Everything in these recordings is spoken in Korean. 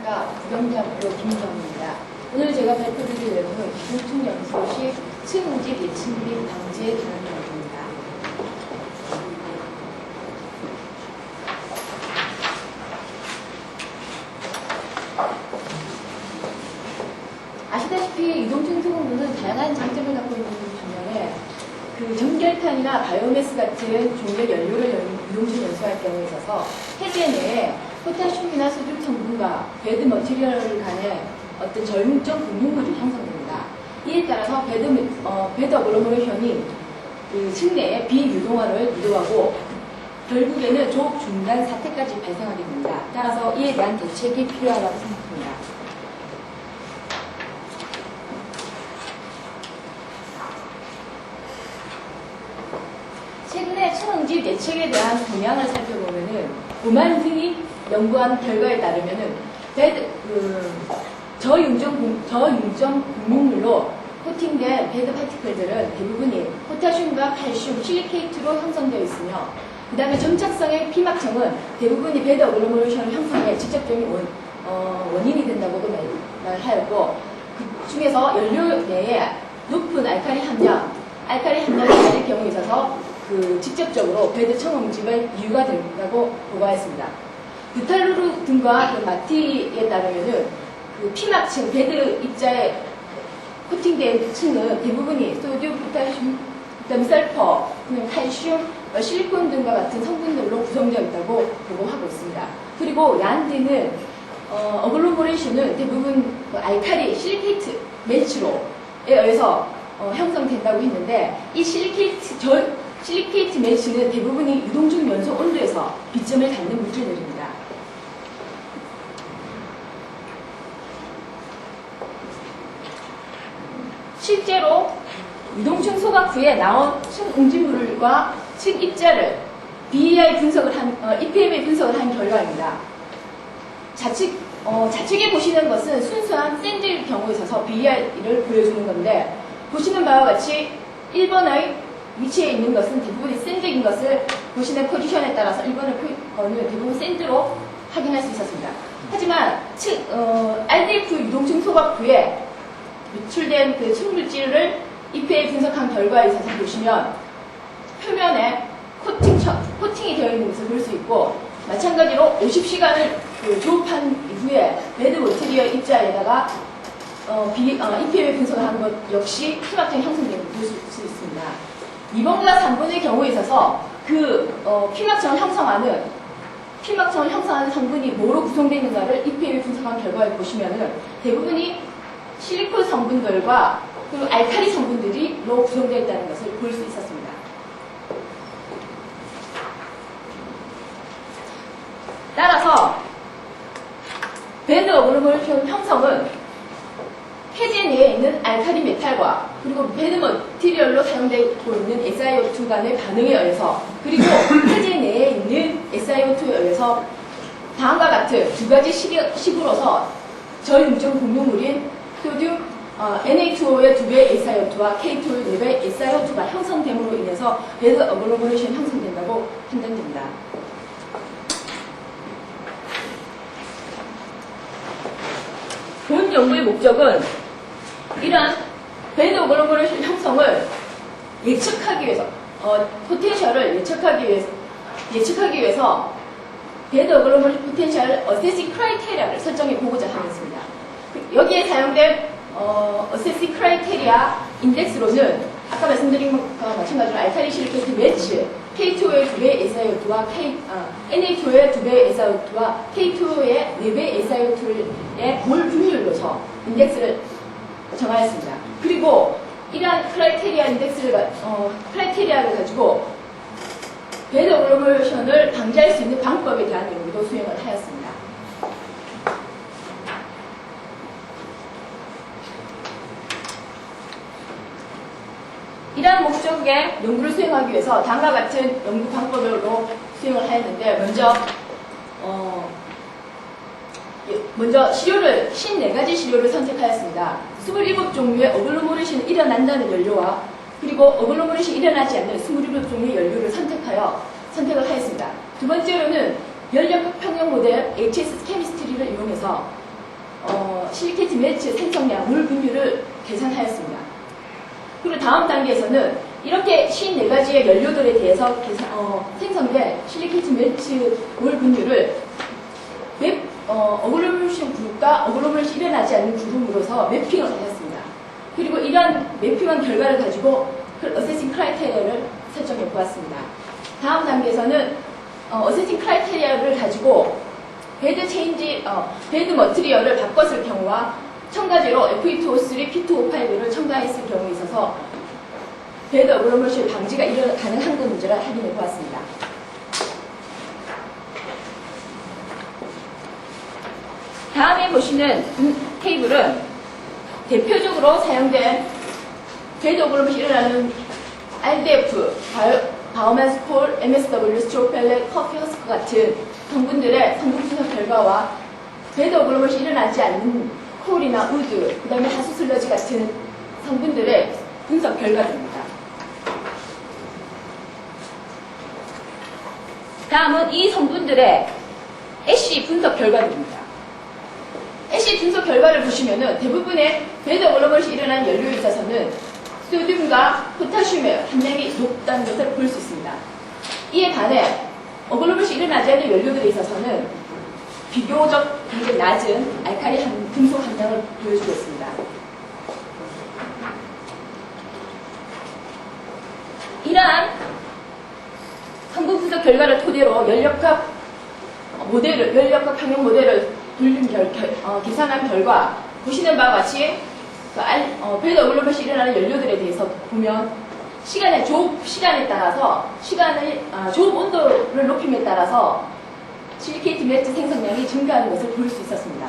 안녕하십니까. 부경대학교 김정입니다. 오늘 제가 발표드릴 내용은 이동충 연소시 층우집 예침립 방지에 대한 내용입니다. 아시다시피 이동충 소금물은 다양한 장점을 갖고 있는 반면에 전기열탄이나 바이오매스 같은 종류 연료를 이동충 연소할 경우에 있어서 해제 내에 포타슘이나 소듐 성분과 배드 머티리얼 간의 어떤 절뭉적 분유물이 형성됩니다. 이에 따라서 배드 어글로머레이션이 층내에 비유동화를 유도하고 결국에는 조업 중단 사태까지 발생하게 됩니다. 따라서 이에 대한 대책이 필요하다고 생각합니다. 최근에 층응집 예측에 대한 동향을 살펴보면은 오만 등이 연구한 결과에 따르면은 저융점 분무물로 코팅된 배드 파티클들은 대부분이 포타슘과 칼슘, 실리케이트로 형성되어 있으며 그 다음에 점착성의 피막청은 대부분이 배드 어글로머레이션 형성에 직접적인 원인이 된다고도 말하였고 그 중에서 연료 내에 높은 알칼리 함량이 있을 경우에 있어서 직접적으로 배드 청응집의 이유가 된다고 보고하였습니다. 드탈루르 등과 마티에 따르면은 피막층, 배드 입자에 코팅된 층은 대부분이 소듐, 포타슘, 그다음 설퍼, 칼슘, 실리콘 등과 같은 성분들로 구성되어 있다고 보고하고 있습니다. 그리고 얀드는 어글로머레이션은 대부분 알칼리, 실리케이트 매치로에 의해서 형성된다고 했는데 이 실리케이트 매치는 대부분이 유동중 연소 온도에서 비점을 닿는 물질들입니다. 실제로 유동층 소각 후에 나온 층응집물과 층입자를 EPM에 분석을 한 결과입니다. 좌측에 보시는 것은 순수한 샌드일 경우에 있어서 BER을 보여주는 건데 보시는 바와 같이 1번의 위치에 있는 것은 대부분이 샌드인 것을 보시는 포지션에 따라서 1번을 대부분 샌드로 확인할 수 있었습니다. 하지만 RDF 유동층 소각 후에 유출된 층물질을 EPM에 분석한 결과에 있어서 보시면 표면에 코팅이 되어 있는 것을 볼 수 있고 마찬가지로 50시간을 조업한 이후에 배드 머티리얼 입자에다가 EPM에 분석을 한 것 역시 피막청이 형성되는 것을 볼 수 있습니다. 2번과 3번의 경우에 있어서 피막청을 형성하는 성분이 뭐로 구성되어 있는가를 EPM에 분석한 결과를 보시면은 대부분이 실리콘 성분들과 그리고 알칼리 성분들이로 구성되어 있다는 것을 볼 수 있었습니다. 따라서 배드 어글로머레이션 형성은 해제 내에 있는 알칼리 메탈과 그리고 배드 머티리얼로 사용되고 있는 SiO2 간의 반응에 의해서 그리고 해제 내에 있는 SiO2에 의해서 다음과 같은 두 가지 식으로서 저융점 공유물인 소듐 Na2O의 2배의 SiO2와 K2오의 4배의 SiO2가 형성됨으로 인해서 배드 어글로머레이션이 형성된다고 판단됩니다. 본 연구의 목적은 이러한 배드 어글로머레이션 형성을 예측하기 위해서 포텐셜을 예측하기 위해서 배드 어글로머레이션 포텐셜 어세싱 크라이테리아를 설정해 보고자 하였습니다. 여기에 사용된 어세싱 크라이테리아 인덱스로는 아까 말씀드린 것과 마찬가지로 알칼리 실리케이트 매치 K2오의 2배의 SiO2와 Na2오의 2배의 SiO2와 K2오의 4배의 SiO2의 몰 분율로서 인덱스를 정하였습니다. 그리고 이러한 크라이테리아를 가지고 배드 어글로머레이션을 방지할 수 있는 방법에 대한 연구도 수행을 하였습니다. 이러한 목적의 연구를 수행하기 위해서 다음과 같은 연구 방법으로 수행을 하였는데 먼저 54가지 시료를 선택하였습니다. 27종류의 어글로머레이션이 일어난다는 연료와 그리고 어글로머레이션이 일어나지 않는 27종류의 연료를 선택을 하였습니다. 두 번째로는 연력 평형 모델 HS 케미스트리를 이용해서 실리케이트 매치 생성량 물 분율을 계산하였습니다. 그리고 다음 단계에서는 이렇게 54가지의 연료들에 대해서 생성된 실리케이트 매치 물 분율을 어글로메이션 그룹과 어글로메이션이 일어나지 않는 그룹으로서 매핑을 하였습니다. 그리고 이러한 매핑한 결과를 가지고 어세싱 크라이테리아를 설정해 보았습니다. 다음 단계에서는 어세싱 크라이테리아를 가지고 베드 머티리얼을 바꿨을 경우와 첨가제로 Fe2O3, P2O5를 첨가했을 경우에 있어서 베드 어글로메이션 방지가 가능한 건지를 확인해 보았습니다. 다음에 보시는 테이블은 대표적으로 사용된 베드 어글로메이션이 일어나는 RDF, 바우만스콜, MSW, 스트로펠렛, 커피 허스크 같은 성분들의 성분 분석 결과와 베드 어글로메이션이 일어나지 않는 콜이나 우드, 그 다음에 하수 슬러지 같은 성분들의 분석 결과입니다. 다음은 이 성분들의 애쉬 분석 결과입니다. 애쉬 분석 결과를 보시면은 대부분의 베드 어글로메이션이 일어난 연료에 있어서는 소듐과 포타슘의 함량이 높다는 것을 볼 수 있습니다. 이에 반해 어글로메이션이 일어나지 않는 연료들에 있어서는 비교적 굉장히 낮은 알칼리 금속 함량을 보여주고 있습니다. 이러한 성분 분석 결과를 토대로 연력학 평형 모델을 계산한 결과 보시는 바와 같이 베드 어글로메이션이 일어나는 연료들에 대해서 보면 조업 시간에 따라서 조업 온도를 높임에 따라서 실리케이트 매치 생성량이 증가하는 것을 볼 수 있었습니다.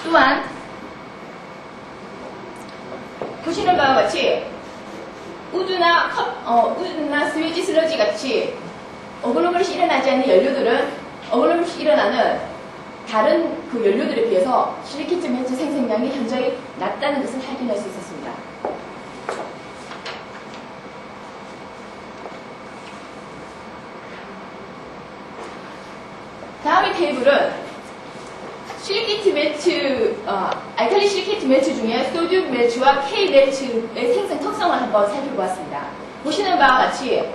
또한 보시는 바와 같이 우드나 스웨지 슬러지 같이 어글로메이션이 일어나지 않는 연료들은 어글로메이션이 일어나는 다른 그 연료들에 비해서 실리케이트 매치 생성량이 현저히 낮다는 것을 확인할 수 있었습니다. 다음의 테이블은 실리케이트 매치, 알칼리 실리케이트 매치 중에 소듐 매치와 K 매치의 생성 특성을 한번 살펴보았습니다. 보시는 바와 같이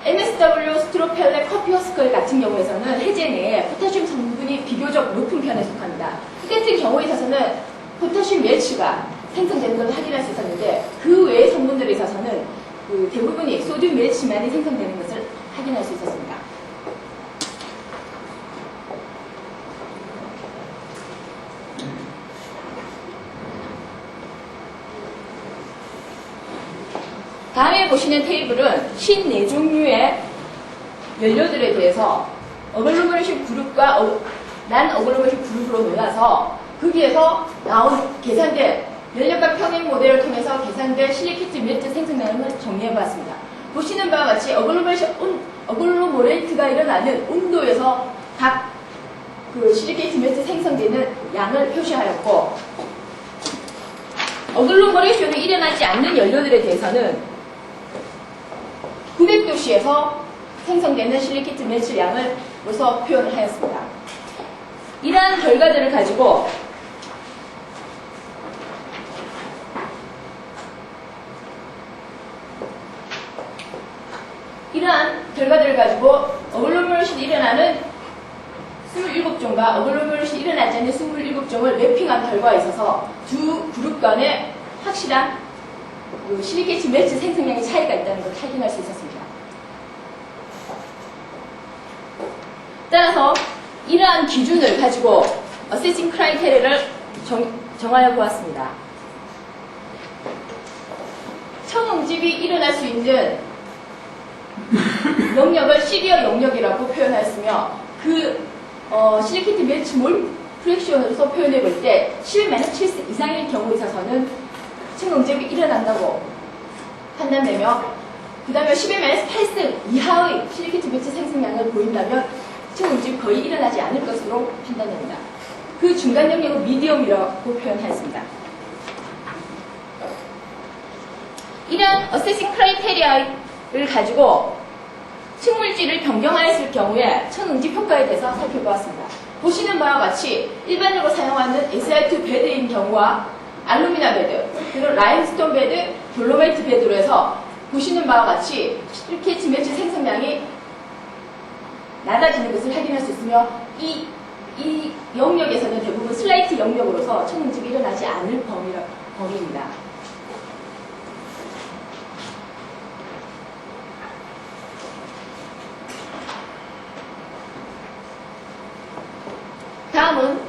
MSW, 스트로펠렛, 커피 허스클 같은 경우에서는 해제 내에 포타슘 성분이 비교적 높은 편에 속합니다. 이 같은 경우에 있어서는 포타슘 매치가 생성되는 것을 확인할 수 있었는데 그 외의 성분들에 있어서는 대부분이 소듐 매치만이 생성되는 것을 확인할 수 있었습니다. 다음에 보시는 테이블은 54종류의 연료들에 대해서 어글로메이션 그룹과 난 어글로메이션 그룹으로 나눠서 거기에서 계산된 연력과 평행 모델을 통해서 계산된 실리케이트 매치 생성량을 정리해봤습니다. 보시는 바와 같이 어글로머레이트가 일어나는 온도에서 각 실리케이트 매치 생성되는 양을 표시하였고 어글로머레이션이 일어나지 않는 연료들에 대해서는 900도씨에서 생성되는 실리케이트 매치 양을 로서 표현을 하였습니다. 이러한 결과들을 가지고 어글로메이션이 일어나는 27종과 어글로메이션이 일어나지 않는 27종을 매핑한 결과에 있어서 두 그룹 간에 확실한 실리케이트 매치 생성량의 차이가 있다는 것을 확인할 수 있었습니다. 따라서 이러한 기준을 가지고 어세싱 크라이테리아를 정하여 보았습니다. 청응집이 일어날 수 있는 영역을 시리어 영역이라고 표현하였으며 실리케이트 매치 몰 프랙션으로서 표현해 볼 때 10-7 이상의 경우에 있어서는 청응집이 일어난다고 판단되며 그 다음에 10-8 이하의 실리케이트 매치 생성량을 보인다면 청응집이 거의 일어나지 않을 것으로 판단됩니다. 그 중간 영역은 미디엄이라고 표현하였습니다. 이런 어세싱 크라이테리아를 가지고 층물질을 변경하였을 경우에 천응집 효과에 대해서 살펴보았습니다. 보시는 바와 같이 일반적으로 사용하는 SiO2 베드인 경우와 알루미늄 베드, 그리고 라임스톤 베드, 돌로마이트 베드로 해서 보시는 바와 같이 이렇게 지면체 생성량이 낮아지는 것을 확인할 수 있으며 이 영역에서는 대부분 슬라이트 영역으로서 천응집이 일어나지 않을 범위입니다. 다음은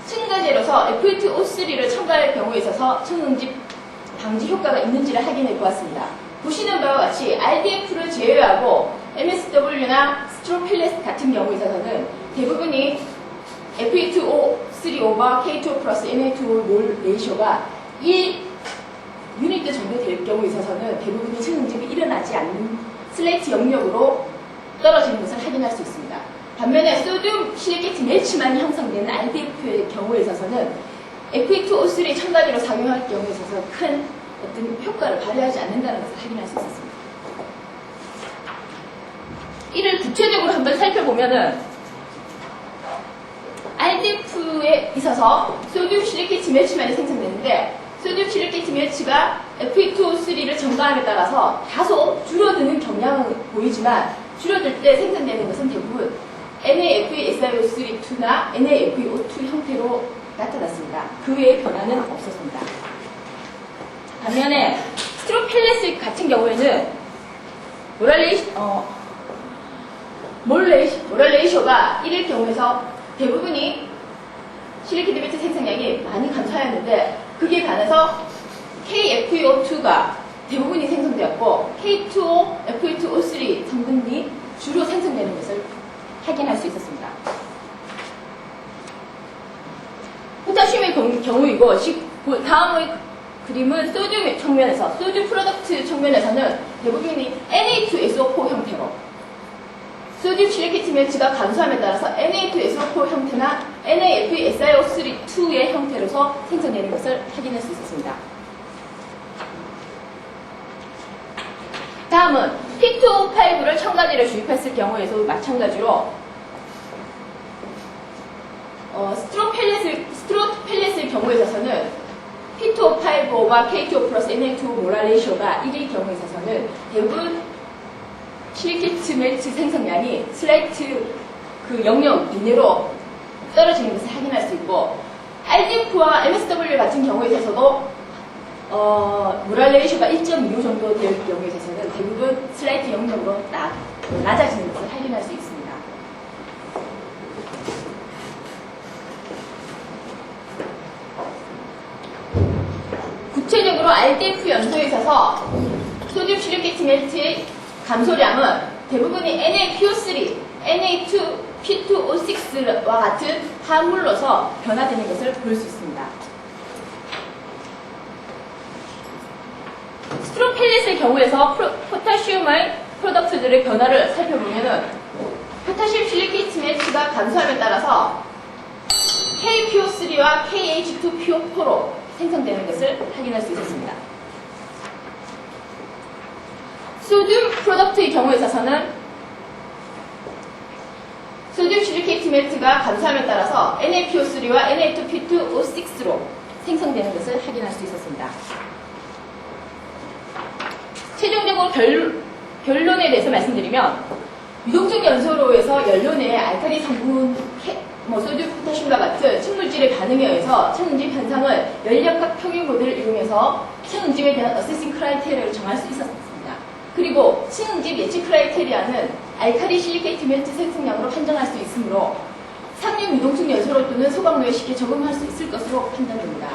첨가제로서 Fe2O3를 첨가할 경우에 있어서 천응집 방지 효과가 있는지를 확인해 보았습니다. 보시는 바와 같이 RDF를 제외하고 MSW나 스트로필레스 같은 경우에 있어서는 대부분이 Fe2O3 over K2O 플러스 Na2O 몰 레이쇼가 1 유니트 정도 될 경우에 있어서는 대부분이 천응집이 일어나지 않는 슬레이트 영역으로 떨어지는 것을 확인할 수 있습니다. 반면에 소듐 실리케이트 매치만이 형성되는 RDF의 경우에 있어서는 Fe2O3 첨가제로 사용할 경우에 있어서 큰 어떤 효과를 발휘하지 않는다는 것을 확인할 수 있었습니다. 이를 구체적으로 한번 살펴보면은 RDF에 있어서 소듐 실리케이트 매치만이 생성되는데 소듐 실리케이트 매치가 Fe2O3를 첨가함에 따라서 다소 줄어드는 경향은 보이지만 줄어들 때 생성되는 것은 대부분 NaFeSiO3-2나 NaFeO2 형태로 나타났습니다. 그 외의 변화는 없었습니다. 반면에 스트로필레스 같은 경우에는 몰 레이쇼가 1일 경우에서 대부분이 실리케이트 매치 생성량이 많이 감소하였는데 그에 반해서 KFeO2가 대부분이 생성되었고 K2O, Fe2O3 성분이 주로 생성되는 것을 확인할 수 있었습니다. 포타슘의 경우이고 다음의 그림은 소듐 측면에서 소듐 프로덕트 측면에서는 대부분이 Na2SO4 형태로 소듐 실리케이트 매치가 감소함에 따라서 Na2SO4 형태나 NaFeSiO3-2의 형태로서 생성되는 것을 확인할 수 있었습니다. 다음은 P2O5를 첨가제로 주입했을 경우에도 마찬가지로 스트로펠렛의 경우에 있어서는 P2O5와 K2O 플러스 Na2O 몰 레이쇼가 1일 경우에 있어서는 대부분 실리케이트 매치 생성량이 슬라이트 그 영역 이내로 떨어지는 것을 확인할 수 있고 RDF와 MSW 같은 경우에 있어서도 몰 레이쇼가 1.25 정도 될 경우에 있어서는 대부분 슬라이트 영역으로 낮아지는 것을 확인할 수 있습니다. 구체적으로 RDF 연소에 있어서 소듐 실리케이트 매치의 감소량은 대부분이 NaPO3, Na2, P2O6와 같은 화물로서 변화되는 것을 볼 수 있습니다. 스트로펠렛의 경우에서 포타슘의 프로덕트들의 변화를 살펴보면은 포타슘 실리케이트 매치가 감소함에 따라서 KPO3와 KH2PO4로 생성되는 것을 확인할 수 있었습니다. 소듐 프로덕트의 경우에 있어서는 소듐 실리케이트 매트가 감소함에 따라서 NaPO3와 Na2P2O6로 생성되는 것을 확인할 수 있었습니다. 최종적으로 결론에 대해서 말씀드리면 유동적 연소로에서 연료 내의 알칼리 성분 소듐 포타슘과 같은 층물질의 반응에 의해서 천응집 현상을 연력학 평균 모델을 이용해서 천응집에 대한 어세싱 크라이테리아를 정할 수 있었습니다. 그리고 천응집 예측 크라이테리아는 알칼리 실리케이트 매트 생성량으로 판정할 수 있으므로 상류 유동층 연소로 또는 소각로에 쉽게 적응할 수 있을 것으로 판단됩니다.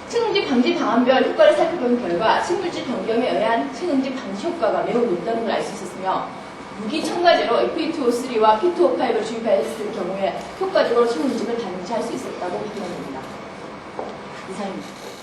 천응집 방지 방안별 효과를 살펴본 결과 식물질 변경에 의한 천응집 방지 효과가 매우 높다는 걸 알 수 있었으며 무기 첨가제로 Fe2O3와 P2O5를 주입했을 경우에 효과적으로 천응집을 방지할 수 있었다고 판단됩니다. 이상입니다.